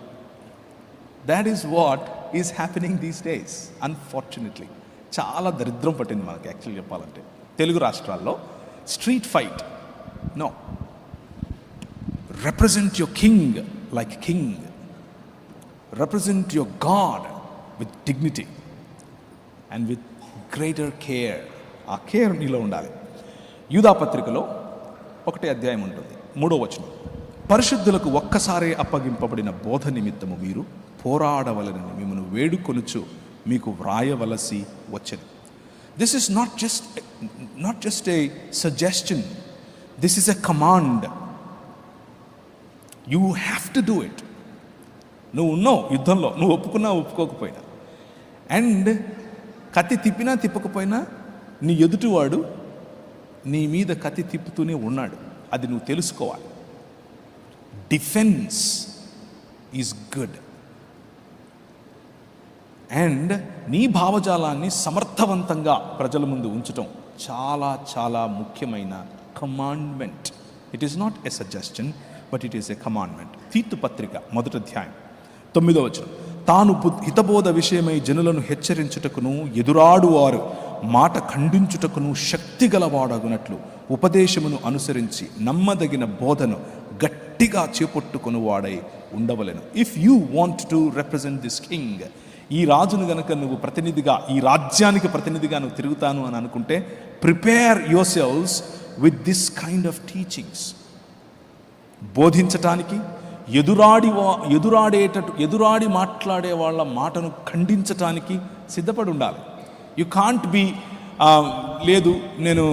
That is what is happening these days unfortunately. చాలా దరిద్రం పట్టింది మనకి యాక్చువల్లీ చెప్పాలంటే. తెలుగు రాష్ట్రాల్లో street fight no. Represent your king like king. Represent your God with dignity and with greater care. ఆ care నీలో ఉండాలి. యూదా పత్రికలో 1వ అధ్యాయం ఉంటుంది, 3వ వచనం. పరిశుద్ధులకు ఒక్కసారే అప్పగింపబడిన బోధ నిమిత్తము మీరు పోరాడవలనని మిమ్మల్ని వేడుకొనుచు మీకు వ్రాయవలసి వచ్చెను. This is not just a suggestion, this is a command. You have to do it. నువ్వు ఉన్నావు యుద్ధంలో, నువ్వు ఒప్పుకున్నా ఒప్పుకోకపోయినా. అండ్ కత్తి తిప్పినా తిప్పకపోయినా నీ ఎదుటివాడు నీ మీద కత్తి తిప్పుతూనే ఉన్నాడు. అది నువ్వు తెలుసుకోవాలి. Defence is good. అండ్ నీ భావజాలాన్ని సమర్థవంతంగా ప్రజల ముందు ఉంచటం చాలా చాలా ముఖ్యమైన commandment. It is not a suggestion but it is a commandment. తీతు పత్రిక 1వ అధ్యాయం 9వ వచనం. తాను హితబోధ విషయమై జనులను హెచ్చరించుటకును ఎదురాడువారు మాట ఖండించుటకును శక్తి గలవాడగునట్లు ఉపదేశమును అనుసరించి నమ్మదగిన బోధను గట్టిగా చేపట్టుకుని వాడై ఉండవలెను. If you want to represent this king, ఈ రాజును గనక నువ్వు ప్రతినిధిగా, ఈ రాజ్యానికి ప్రతినిధిగా నువ్వు తిరుగుతాను అని అనుకుంటే, prepare yourselves with this kind of teachings. బోధించటానికి, ఎదురాడి మాట్లాడే వాళ్ళ మాటను ఖండించటానికి సిద్ధపడి ఉండాలి. యు కాంట్ బి లేదు నేను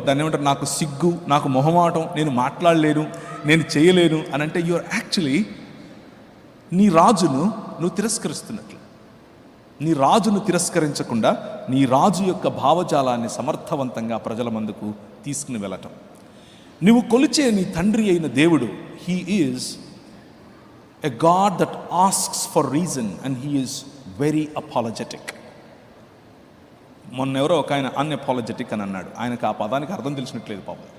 దాన్ని ఏమంటారు, నాకు సిగ్గు, నాకు మొహమాటం, నేను మాట్లాడలేను, నేను చేయలేను అని అంటే యూఆర్ యాక్చువల్లీ నీ రాజును నువ్వు తిరస్కరిస్తున్నట్లు. నీ రాజును తిరస్కరించకుండా నీ రాజు యొక్క భావజాలాన్ని సమర్థవంతంగా ప్రజల ముందుకు తీసుకుని వెళ్ళటం. నువ్వు కొలిచే నీ తండ్రి అయిన దేవుడు, he is a God that asks for reason and he is very apologetic. మొన్న ఎవరో ఒక ఆయన అన్అపాలజెటిక్ అని అన్నాడు. ఆయనకు ఆ పదానికి అర్థం తెలిసినట్లేదు పాపం.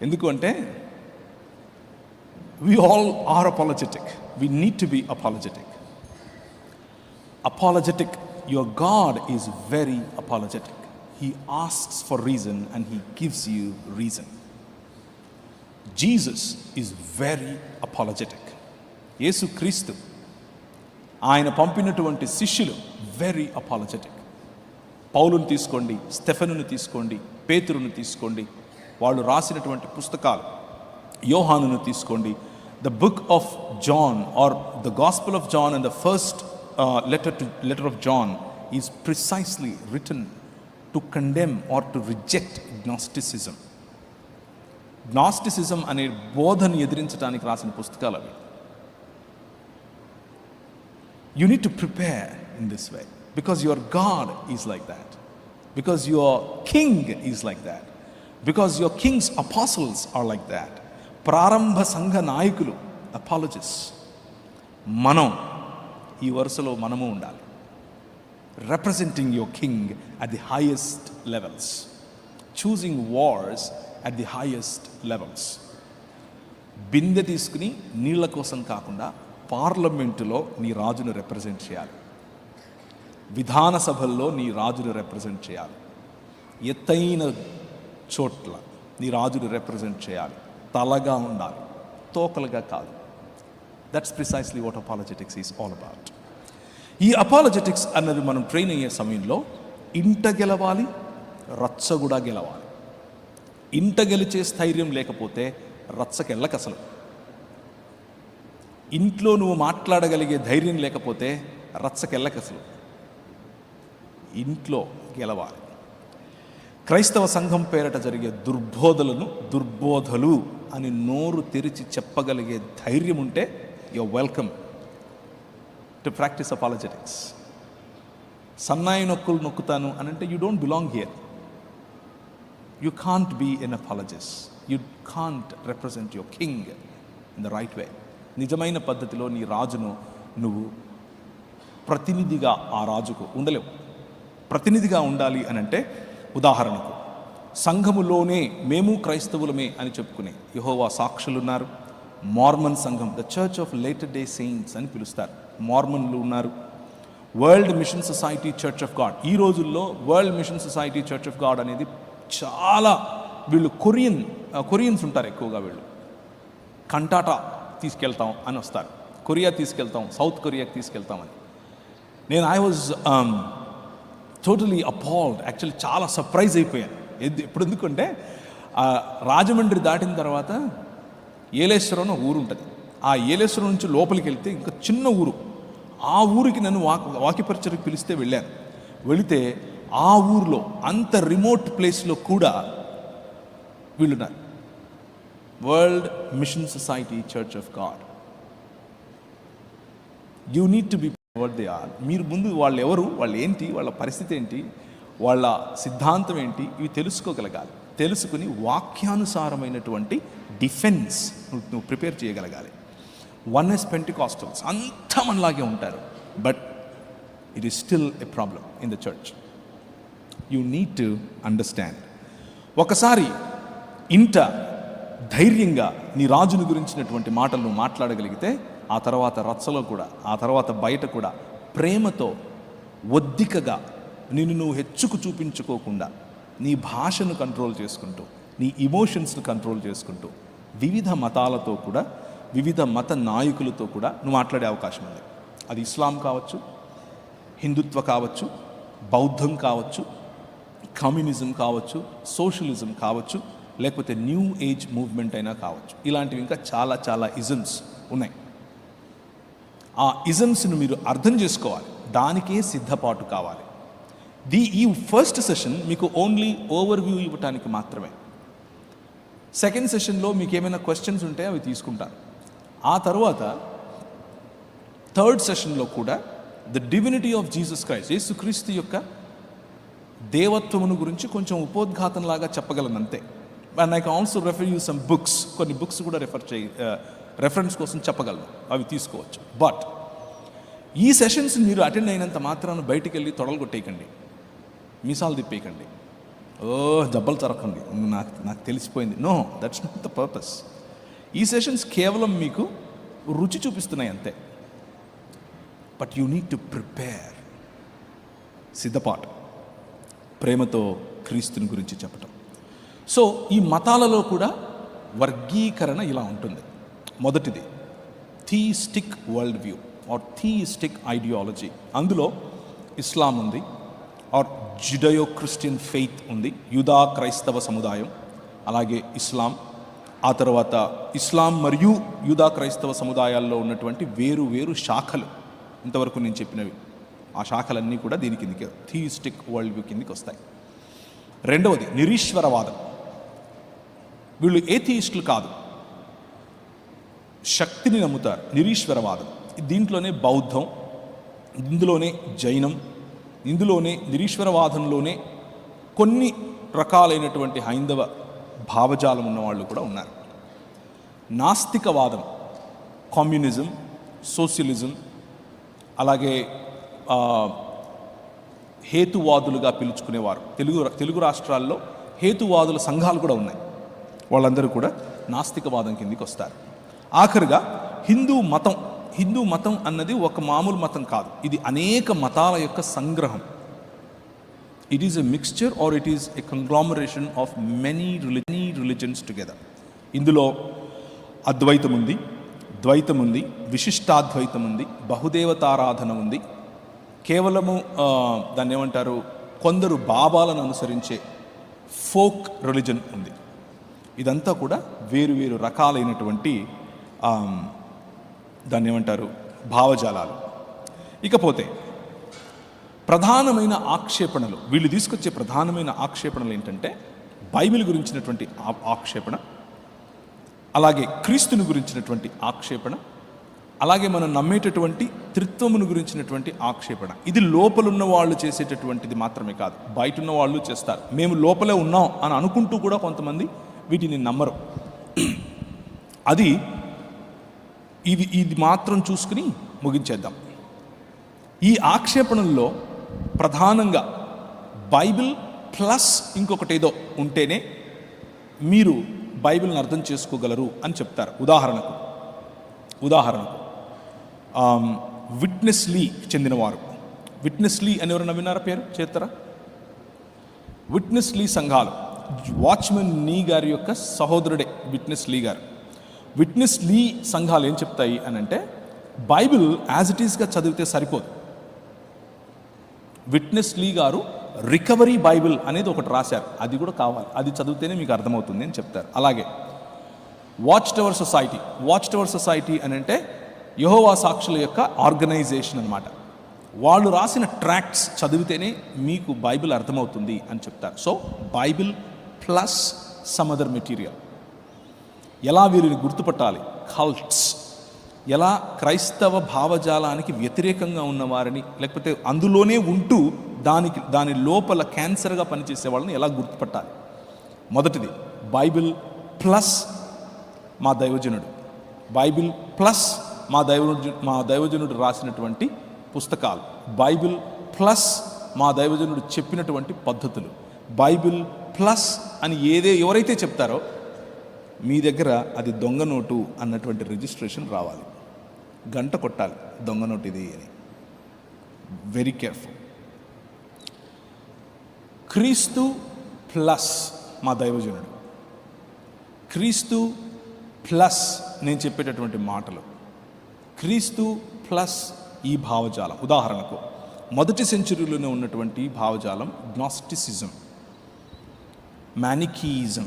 ఎందుకు అంటే we all are apologetic. We need to be apologetic. Apologetic. Your God is very apologetic. He asks for reason and he gives you reason. Jesus is very apologetic. యేసు క్రీస్తు, ఆయన పంపినటువంటి శిష్యులు వెరీ అపాలజెటిక్. పౌలుని తీసుకోండి, స్టెఫెనుని తీసుకోండి, పేతురుని తీసుకోండి, వాళ్ళు రాసినటువంటి పుస్తకాలు, యోహానును తీసుకోండి. The book of John or the Gospel of John and the first letter of John is precisely written to condemn or to reject Gnosticism. Gnosticism అనే బోధను ఎదిరించడానికి రాసిన పుస్తకాలు అవి. You need to prepare in this way because your God is like that, because your king is like that, because your king's apostles are like that. ప్రారంభ సంఘ నాయకులు apologist. మనం ఈ వరుసలో మనము ఉండాలి. Representing your king at the highest levels, choosing wars at the highest levels. బిందె తీసుకుని నీళ్ల కోసం కాకుండా పార్లమెంటులో నీ రాజును రిప్రజెంట్ చేయాలి. విధాన సభల్లో నీ రాజును రిప్రజెంట్ చేయాలి. ఎత్తైన చోట్ల నీ రాజును రిప్రజెంట్ చేయాలి. తలగా ఉండాలి, తోకలుగా కాదు. That's precisely what apologetics is all about. ఈ అపాలజెటిక్స్ అన్నది మనం ట్రైన్ అయ్యే సమయంలో ఇంట గెలవాలి, రచ్చ కూడా గెలవాలి. ఇంట గెలిచే స్థైర్యం లేకపోతే రచ్చకెళ్ళకు అసలు. ఇంట్లో నువ్వు మాట్లాడగలిగే ధైర్యం లేకపోతే రచ్చకెళ్ళకు అసలు. ఇంట్లో గెలవాలి. క్రైస్తవ సంఘం పేరట జరిగే దుర్బోధలు అని నోరు తెరిచి చెప్పగలిగే ధైర్యం ఉంటే you're welcome to practice apologetics. సన్నాయి నొక్కులు నొక్కుతాను అని అంటే you don't belong here. You can't be an apologist. You can't represent your king in the right way. నిజమైన పద్ధతిలో నీ రాజును నువ్వు ప్రతినిధిగా ఆ రాజుకు ఉండలేవు. ప్రతినిధిగా ఉండాలి అని అంటే, ఉదాహరణకు సంఘములోనే మేము క్రైస్తవులమే అని చెప్పుకునే యెహోవా సాక్షులున్నారు. మార్మన్ సంఘం, the Church of Latter Day Saints అని పిలుస్తారు. మార్మన్లు ఉన్నారు. World machine society church of God. ఈ రోజుల్లో World machine society church of God అనేది చాలా, వీళ్ళు కొరియన్స్ ఉంటారు ఎక్కువగా. వీళ్ళు కంటాటా తీసుకెళ్తాం అని వస్తారు, కొరియా తీసుకెళ్తాం, సౌత్ కొరియాకి తీసుకెళ్తామని. నేను ఐ వాజ్ టోటలీ అపాల్డ్. యాక్చువల్లీ చాలా సర్ప్రైజ్ అయిపోయాను. ఎందుకంటే రాజమండ్రి దాటిన తర్వాత ఏలేశ్వరం అని ఊరు ఉంటుంది. ఆ ఏలేశ్వరం నుంచి లోపలికి వెళ్తే ఇంకా చిన్న ఊరు. ఆ ఊరికి నన్ను వాక్యపరిచయకు పిలిస్తే వెళ్ళాను. వెళితే ఆ ఊరిలో అంత రిమోట్ ప్లేస్లో కూడా వీళ్ళున్నారు. World machine society church of God. You need to be what they are. మీరు ముందు వాళ్ళు ఎవరు, వాళ్ళు ఏంటి, వాళ్ళ పరిస్థితి ఏంటి, వాళ్ళ సిద్ధాంతం ఏంటి, ఇవి తెలుసుకోగలగాలి. తెలుసుకుని వాక్యానుసారమైనటువంటి డిఫెన్స్ నువ్వు ప్రిపేర్ చేయగలగాలి. వన్నెస్ పెంటికాస్టల్స్ అంతా మనలాగే ఉంటారు, but it is still a problem in the church. You need to understand. ఒకసారి ఇంట ధైర్యంగా నీ రాజుని గురించినటువంటి మాటలు నువ్వు మాట్లాడగలిగితే, ఆ తర్వాత రచ్చలో కూడా, ఆ తర్వాత బయట కూడా ప్రేమతో, ఒద్దికగా, నిన్ను నువ్వు హెచ్చుకు చూపించుకోకుండా, నీ భాషను కంట్రోల్ చేసుకుంటూ, నీ ఇమోషన్స్ను కంట్రోల్ చేసుకుంటూ, వివిధ మతాలతో కూడా, వివిధ మత నాయకులతో కూడా నువ్వు మాట్లాడే అవకాశం ఉంది. అది ఇస్లాం కావచ్చు, హిందుత్వ కావచ్చు, బౌద్ధం కావచ్చు, కమ్యూనిజం కావచ్చు, సోషలిజం కావచ్చు, లేకపోతే న్యూ ఏజ్ మూవ్మెంట్ అయినా కావచ్చు. ఇలాంటివి ఇంకా చాలా చాలా ఇజమ్స్ ఉన్నాయి. ఆ ఇజమ్స్ను మీరు అర్థం చేసుకోవాలి. దానికే సిద్ధపాటు కావాలి. ఈ ఫస్ట్ సెషన్ మీకు ఓన్లీ ఓవర్వ్యూ ఇవ్వటానికి మాత్రమే. సెకండ్ సెషన్లో మీకు ఏమైనా క్వశ్చన్స్ ఉంటే అవి తీసుకుంటాను. ఆ తర్వాత థర్డ్ సెషన్లో కూడా the divinity of Jesus Christ, యేసుక్రీస్తు యొక్క దేవత్వమును గురించి కొంచెం ఉపోద్ఘాతంలాగా చెప్పగలనంతే. And I can also refer you some books. కొన్ని బుక్స్ కూడా రెఫరెన్స్ కోసం చెప్పగలను, అవి తీసుకోవచ్చు. బట్ ఈ సెషన్స్ మీరు అటెండ్ అయినంత మాత్రాన బయటికి వెళ్ళి తొడలు కొట్టేయకండి, మీసాలు తిప్పేయకండి, జబ్బలు చరకండి, నాకు తెలిసిపోయింది. No, that's not the purpose. ఈ సెషన్స్ కేవలం మీకు రుచి చూపిస్తున్నాయి అంతే. But you need to prepare. సిద్ధపాటు, ప్రేమతో క్రీస్తుని గురించి చెప్పటం. సో ఈ మతాలలో కూడా వర్గీకరణ ఇలా ఉంటుంది. మొదటిది థీయిస్టిక్ వరల్డ్ వ్యూ ఆర్ థీయిస్టిక్ ఐడియాలజీ. అందులో ఇస్లాం ఉంది, ఆర్ జుడయో క్రిస్టియన్ ఫెయిత్ ఉంది, యూదా క్రైస్తవ సముదాయం, అలాగే ఇస్లాం. ఆ తర్వాత ఇస్లాం మరియు యూదా క్రైస్తవ సముదాయాల్లో ఉన్నటువంటి వేరు వేరు శాఖలు, ఇంతవరకు నేను చెప్పినవి, ఆ శాఖలన్నీ కూడా దీని కిందకి, థీయిస్టిక్ వరల్డ్ వ్యూ కిందకి వస్తాయి. రెండవది నిరీశ్వరవాదం. వీళ్ళు ఏథియిస్టులు కాదు, శక్తిని నమ్ముతారు. నిరీశ్వరవాదం, దీంట్లోనే బౌద్ధం, ఇందులోనే జైనం, ఇందులోనే నిరీశ్వరవాదంలోనే కొన్ని రకాలైనటువంటి హైందవ భావజాలం ఉన్నవాళ్ళు కూడా ఉన్నారు. నాస్తికవాదం, కమ్యూనిజం, సోషలిజం, అలాగే హేతువాదులుగా పిలుచుకునేవారు. తెలుగు రాష్ట్రాల్లో హేతువాదుల సంఘాలు కూడా ఉన్నాయి. వాళ్ళందరూ కూడా నాస్తికవాదం కిందికి వస్తారు. ఆఖరిగా హిందూ మతం అన్నది ఒక మామూలు మతం కాదు, ఇది అనేక మతాల యొక్క సంగ్రహం. It is a mixture or it is a conglomeration of many religions together. ఇందులో అద్వైతం ఉంది, ద్వైతం ఉంది, విశిష్టాద్వైతం ఉంది, బహుదేవతారాధన ఉంది, కేవలము దాన్ని ఏమంటారు, కొందరు బాబాలను అనుసరించే ఫోక్ రిలిజన్ ఉంది. ఇదంతా కూడా వేరు వేరు రకాలైనటువంటి దాన్ని ఏమంటారు, భావజాలాలు. ఇకపోతే ప్రధానమైన ఆక్షేపణలు, వీళ్ళు తీసుకొచ్చే ప్రధానమైన ఆక్షేపణలు ఏంటంటే బైబిల్ గురించినటువంటి ఆక్షేపణ, అలాగే క్రీస్తుని గురించినటువంటి ఆక్షేపణ, అలాగే మనం నమ్మేటటువంటి త్రిత్వమును గురించినటువంటి ఆక్షేపణ. ఇది లోపలున్న వాళ్ళు చేసేటటువంటిది మాత్రమే కాదు, బయట ఉన్న వాళ్ళు చేస్తారు. మేము లోపలే ఉన్నాం అని అనుకుంటూ కూడా కొంతమంది వీటిని నమ్మరు. ఇది మాత్రం చూసుకుని ముగించేద్దాం. ఈ ఆక్షేపణల్లో ప్రధానంగా బైబిల్ ప్లస్ ఇంకొకటి ఏదో ఉంటేనే మీరు బైబిల్ని అర్థం చేసుకోగలరు అని చెప్తారు. ఉదాహరణకు విట్నెస్ లీ చెందినవారు, విట్నెస్ లీ అని ఎవరైనా విన్నారా? పేరు చేస్తారా? విట్నెస్ లీ సంఘాలు, వాచ్మెన్ నీ గారి యొక్క సహోదరుడే విట్నెస్ లీ గారు. విట్నెస్ లీ సంఘాలు ఏం చెప్తాయి అని అంటే, బైబిల్ యాజ్ ఇట్ ఈస్గా చదివితే సరిపోదు. విట్నెస్ లీ గారు రికవరీ బైబిల్ అనేది ఒకటి రాశారు, అది కూడా కావాలి, అది చదివితేనే మీకు అర్థమవుతుంది అని చెప్తారు. అలాగే వాచ్ టవర్ సొసైటీ అని అంటే యెహోవా సాక్షుల యొక్క ఆర్గనైజేషన్ అన్నమాట. వాళ్ళు రాసిన ట్రాక్ట్స్ చదివితేనే మీకు బైబిల్ అర్థమవుతుంది అని చెప్తారు. So Bible plus some other material. ఎలా వీరిని గుర్తుపట్టాలి? కల్ట్స్. ఎలా క్రైస్తవ భావజాలానికి వ్యతిరేకంగా ఉన్నవారిని, లేకపోతే అందులోనే ఉంటూ దాని లోపల క్యాన్సర్గా పనిచేసే వాళ్ళని ఎలా గుర్తుపట్టాలి? మొదటిది బైబిల్ ప్లస్ మా దైవజనుడు, బైబిల్ ప్లస్ మా దైవజనుడు రాసినటువంటి పుస్తకాలు, బైబిల్ ప్లస్ మా దైవజనుడు చెప్పినటువంటి పద్ధతులు, బైబిల్ ప్లస్ అని ఎవరైతే చెప్తారో మీ దగ్గర అది దొంగ నోటు అన్నటువంటి రిజిస్ట్రేషన్ రావాలి, గంట కొట్టాలి, దొంగ నోటు ఇది అని. Very careful. క్రీస్తు ప్లస్ మా దైవజనుడు, క్రీస్తు ప్లస్ నేను చెప్పేటటువంటి మాటలు, క్రీస్తు ప్లస్ ఈ భావజాలం. ఉదాహరణకు మొదటి సెంచరీలోనే ఉన్నటువంటి భావజాలం గ్నాస్టిసిజం, మ్యానికీయిజం,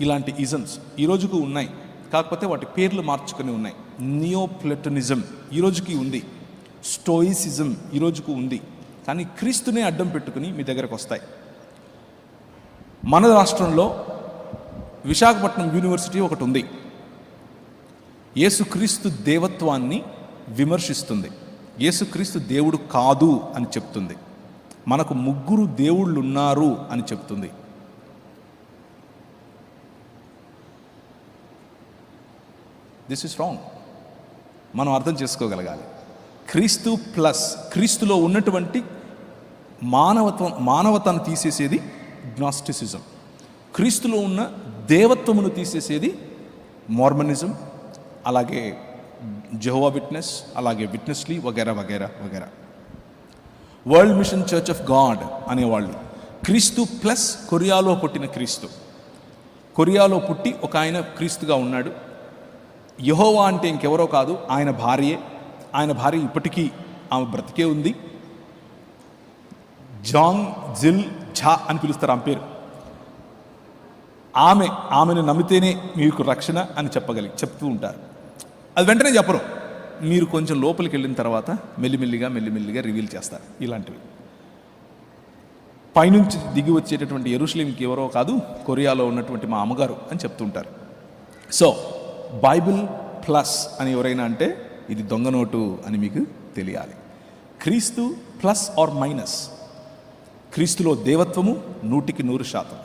ఇలాంటి ఇజమ్స్ ఈ రోజుకు ఉన్నాయి, కాకపోతే వాటి పేర్లు మార్చుకొని ఉన్నాయి. నియోప్లటనిజం ఈ రోజుకి ఉంది, స్టోయిసిజం ఈ రోజుకు ఉంది, కానీ క్రీస్తునే అడ్డం పెట్టుకుని మీ దగ్గరకు వస్తాయి. మన రాష్ట్రంలో విశాఖపట్నం యూనివర్సిటీ ఒకటి ఉంది, యేసుక్రీస్తు దేవత్వాన్ని విమర్శిస్తుంది, యేసుక్రీస్తు దేవుడు కాదు అని చెప్తుంది, మనకు 3 దేవుళ్ళు ఉన్నారు అని చెప్తుంది. This is wrong. మనం అర్థం చేసుకోగలగాలి. క్రీస్తు ప్లస్, క్రీస్తులో ఉన్నటువంటి మానవతను తీసేసేది గ్నాస్టిసిజం, క్రీస్తులో ఉన్న దేవత్వమును తీసేసేది మార్మనిజం, అలాగే జెహోవా విట్నెస్, అలాగే విట్నెస్ లీ వగేరా వగేరా వగేరా. World mission church of God అనేవాళ్ళు క్రీస్తు ప్లస్ కొరియాలో పుట్టిన క్రీస్తు. కొరియాలో పుట్టి ఒక ఆయన క్రీస్తుగా ఉన్నాడు. యెహోవా అంటే ఇంకెవరో కాదు, ఆయన భార్యే. ఆయన భార్య ఇప్పటికీ ఆమె బ్రతికే ఉంది. జాంగ్ జిల్ ఝా అని పిలుస్తారు ఆమె పేరు. ఆమెను నమ్మితేనే మీకు రక్షణ అని చెప్తూ ఉంటారు. అది వెంటనే చెప్పరు, మీరు కొంచెం లోపలికి వెళ్ళిన తర్వాత మెల్లిమెల్లిగా రివీల్ చేస్తారు. ఇలాంటివి పైనుంచి దిగి వచ్చేటటువంటి యెరూషలేంకి ఎవరో కాదు, కొరియాలో ఉన్నటువంటి మా అమ్మగారు అని చెప్తుంటారు. సో బైబిల్ ప్లస్ అని ఎవరైనా అంటే ఇది దొంగ నోటు అని మీకు తెలియాలి. క్రీస్తు ప్లస్ ఆర్ మైనస్, క్రీస్తులో దేవత్వము 100%,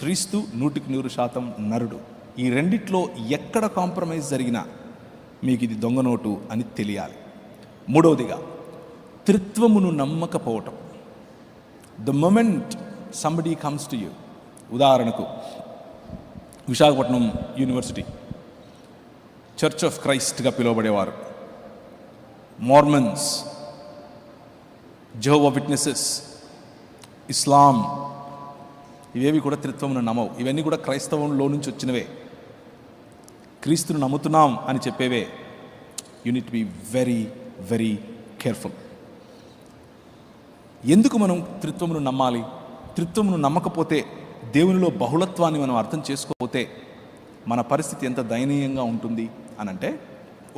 క్రీస్తు 100% నరుడు. ఈ రెండిట్లో ఎక్కడ కాంప్రమైజ్ జరిగినా మీకు ఇది దొంగ నోటు అని తెలియాలి. మూడవదిగా త్రిత్వమును నమ్మకపోవటం. The moment somebody comes to you, ఉదాహరణకు విశాఖపట్నం యూనివర్సిటీ చర్చ్ ఆఫ్ క్రైస్ట్గా పిలువబడేవారు, మార్మన్స్, జెహోవా విట్నెసెస్, ఇస్లాం, ఇవేవి కూడా త్రిత్వమును నమ్మవు. ఇవన్నీ కూడా క్రైస్తవంలో నుంచి వచ్చినవే, క్రీస్తును నమ్ముతున్నాం అని చెప్పేవే. You need to be very very careful. ఎందుకు మనం త్రిత్వమును నమ్మాలి? త్రిత్వమును నమ్మకపోతే, దేవునిలో బహుళత్వాన్ని మనం అర్థం చేసుకోకపోతే మన పరిస్థితి ఎంత దయనీయంగా ఉంటుంది అనంటే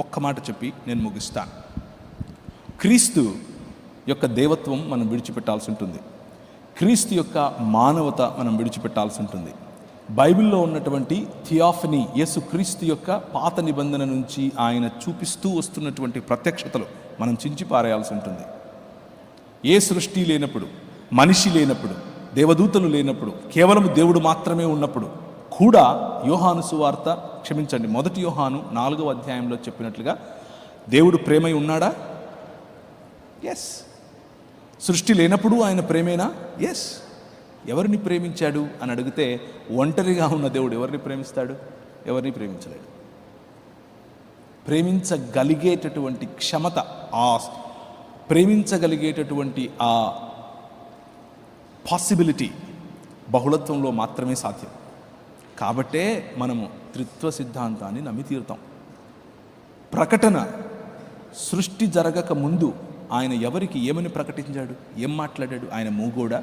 ఒక్క మాట చెప్పి నేను ముగిస్తాను. క్రీస్తు యొక్క దేవత్వం మనం విడిచిపెట్టాల్సి ఉంటుంది. క్రీస్తు యొక్క మానవత మనం విడిచిపెట్టాల్సి ఉంటుంది. బైబిల్లో ఉన్నటువంటి థియాఫనీ, యేసు క్రీస్తు యొక్క పాత నిబంధన నుంచి ఆయన చూపిస్తూ వస్తున్నటువంటి ప్రత్యక్షతలు మనం చించి పారేయాల్సి ఉంటుంది. ఏ సృష్టి లేనప్పుడు, మనిషి లేనప్పుడు, దేవదూతలు లేనప్పుడు, కేవలం దేవుడు మాత్రమే ఉన్నప్పుడు కూడా యోహాను సువార్త, క్షమించండి, 1 యోహాను 4వ అధ్యాయంలో చెప్పినట్లుగా దేవుడు ప్రేమై ఉన్నాడా? ఎస్. సృష్టి లేనప్పుడు ఆయన ప్రేమేనా? ఎస్. ఎవరిని ప్రేమించాడు అని అడిగితే ఒంటరిగా ఉన్న దేవుడు ఎవరిని ప్రేమిస్తాడు? ఎవరిని ప్రేమించలేడు. ప్రేమించగలిగేటటువంటి క్షమత, ప్రేమించగలిగేటటువంటి ఆ పాసిబిలిటీ బహుళత్వంలో మాత్రమే సాధ్యం. కాబట్టే మనము త్రిత్వ సిద్ధాంతాన్ని నమ్మి తీరుతాం. ప్రకటన సృష్టి జరగక ముందు ఆయన ఎవరికి ఏమని ప్రకటించాడు? ఏం మాట్లాడాడు? ఆయన మూగోడా?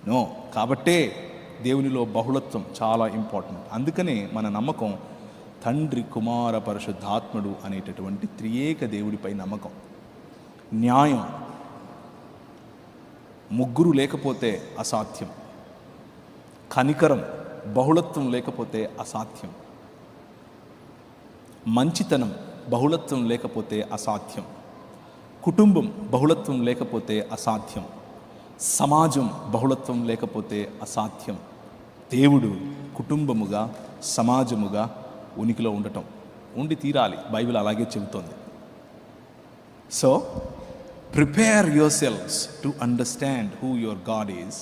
నో. కాబట్టే దేవునిలో బహుళత్వం చాలా ఇంపార్టెంట్. అందుకనే మన నమ్మకం తండ్రి, కుమార, పరిశుద్ధాత్ముడు అనేటటువంటి త్రియేక దేవుడిపై నమ్మకం. న్యాయం, ముగ్గురు లేకపోతే అసాధ్యం. కనికరం, బహుళత్వం లేకపోతే అసాధ్యం. మంచితనం, బహుళత్వం లేకపోతే అసాధ్యం. కుటుంబం, బహుళత్వం లేకపోతే అసాధ్యం. సమాజం, బహుళత్వం లేకపోతే అసాధ్యం. దేవుడు కుటుంబముగా, సమాజముగా ఉనికిలో ఉండటం, ఉండి తీరాలి. బైబిల్ అలాగే చెబుతోంది. So prepare yourselves to understand who your God is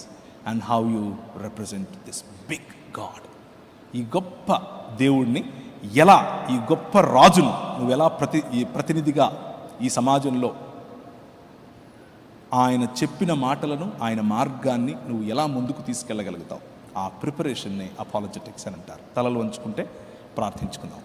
and how you represent this big God. ఈ గొప్ప దేవుడిని ఎలా, ఈ గొప్ప రాజును నువ్వు ఎలా ప్రతినిధిగా ఈ సమాజంలో ఆయన చెప్పిన మాటలను, ఆయన మార్గాన్ని నువ్వు ఎలా ముందుకు తీసుకెళ్ళగలుగుతావు? ఆ ప్రిపరేషన్ని అపాలజెటిక్స్ అని అంటారు. తలలు వంచుకుంటే ప్రార్థించుకుందాం.